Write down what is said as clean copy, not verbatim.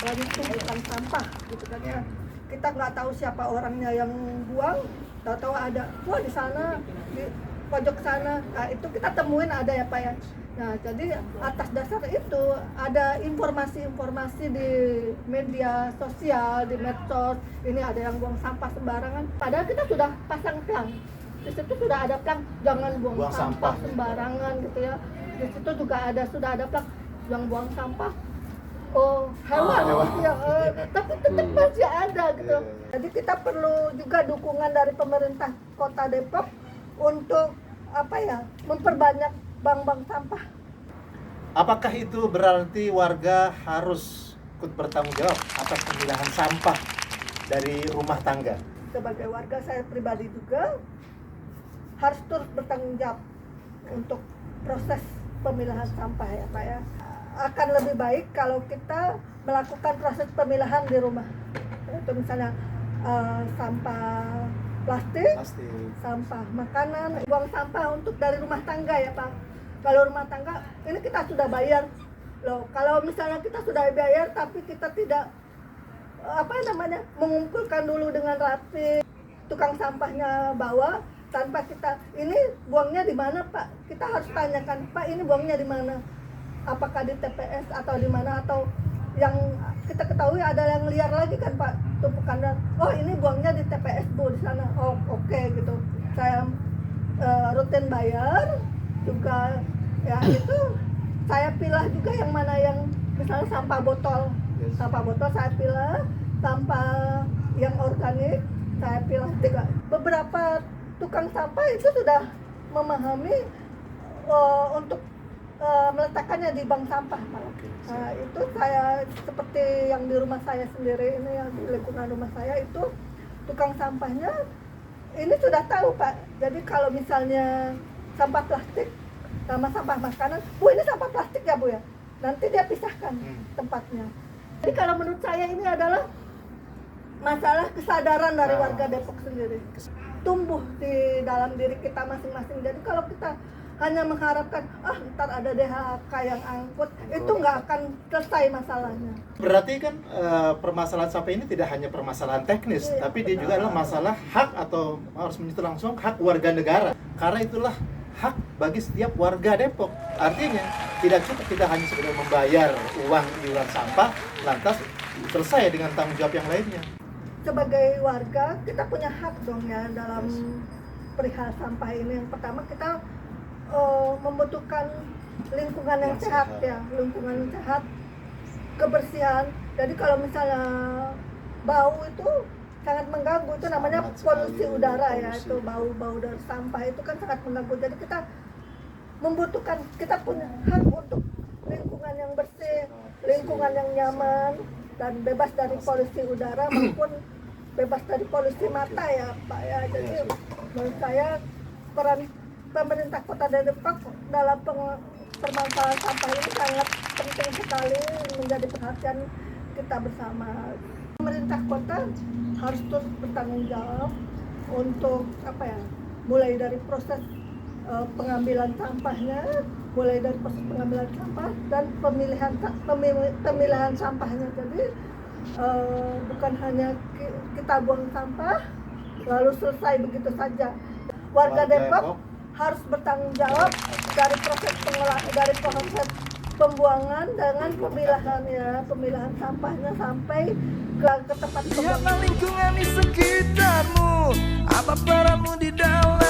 lagi tumpukan sampah gitu kan ya. Kita nggak tahu siapa orangnya yang buang, tahu-tahu ada, wah di sana, di pojok sana, nah, itu kita temuin ada ya Pak ya. Nah jadi atas dasar itu ada informasi-informasi di media sosial, di medsos, ini ada yang buang sampah sembarangan, padahal kita sudah pasang plang. Di situ sudah ada plang, jangan buang sampah sembarangan gitu ya. Di situ juga sudah ada plang, jangan buang sampah hewan gitu ya, tapi tetap masih ada gitu. Jadi kita perlu juga dukungan dari pemerintah Kota Depok untuk memperbanyak bank-bank sampah. Apakah itu berarti warga harus ikut bertanggung jawab atas pemilahan sampah dari rumah tangga? Sebagai warga saya pribadi juga harus turut bertanggung jawab untuk proses pemilahan sampah ya Pak ya. Akan lebih baik kalau kita melakukan proses pemilahan di rumah. Itu misalnya sampah plastik, sampah makanan, buang sampah untuk dari rumah tangga ya Pak. Kalau rumah tangga ini kita sudah bayar loh. Kalau misalnya kita sudah bayar tapi kita tidak mengumpulkan dulu dengan rapi, tukang sampahnya bawa tanpa kita, ini buangnya di mana Pak? Kita harus tanyakan, Pak ini buangnya di mana? Apakah di TPS atau di mana, atau yang kita ketahui ada yang liar lagi kan Pak, tumpukan dan ini buangnya di TPS Bu di sana. Oke gitu. Saya rutin bayar juga ya, itu saya pilah juga yang mana yang misalnya sampah botol. Sampah botol saya pilah, sampah yang organik saya pilah juga. Beberapa tukang sampah itu sudah memahami untuk meletakkannya di bank sampah. Nah, itu saya seperti yang di rumah saya sendiri ini, yang di lingkungan rumah saya itu tukang sampahnya ini sudah tahu Pak. Jadi kalau misalnya sampah plastik sama sampah makanan, Bu ini sampah plastik ya Bu ya, nanti dia pisahkan tempatnya. Jadi kalau menurut saya ini adalah masalah kesadaran dari warga Depok sendiri, tumbuh di dalam diri kita masing-masing. Jadi kalau kita hanya mengharapkan ntar ada DHK yang angkut, itu nggak akan selesai masalahnya. Berarti kan permasalahan sampah ini tidak hanya permasalahan teknis, tapi dia juga adalah masalah hak, atau harus menyentuh langsung hak warga negara. Karena itulah hak bagi setiap warga Depok. Artinya tidak cukup kita hanya sekedar membayar uang iuran sampah lantas selesai dengan tanggung jawab yang lainnya. Sebagai warga kita punya hak dong ya dalam perihal sampah ini. Yang pertama kita membutuhkan lingkungan yang sehat ya, lingkungan yang sehat, kebersihan. Jadi kalau misalnya bau itu sangat mengganggu, itu namanya polusi udara ya, itu bau dari sampah itu kan sangat mengganggu. Jadi kita membutuhkan, kita punya hak untuk lingkungan yang bersih, lingkungan yang nyaman dan bebas dari polusi udara maupun bebas dari polusi mata ya Pak ya. Jadi menurut saya peran pemerintah Kota Depok dalam permasalahan sampah ini sangat penting sekali, menjadi perhatian kita bersama. Pemerintah kota harus terus bertanggung jawab untuk mulai dari proses pengambilan sampahnya, mulai dari proses pengambilan sampah dan pemilihan sampahnya. Jadi bukan hanya kita buang sampah lalu selesai begitu saja. Warga Depok harus bertanggung jawab dari proses pembuangan dengan pemilahan sampahnya sampai ke tempat pembuangan. Lihat lingkungan di sekitarmu, apa peranmu di dalam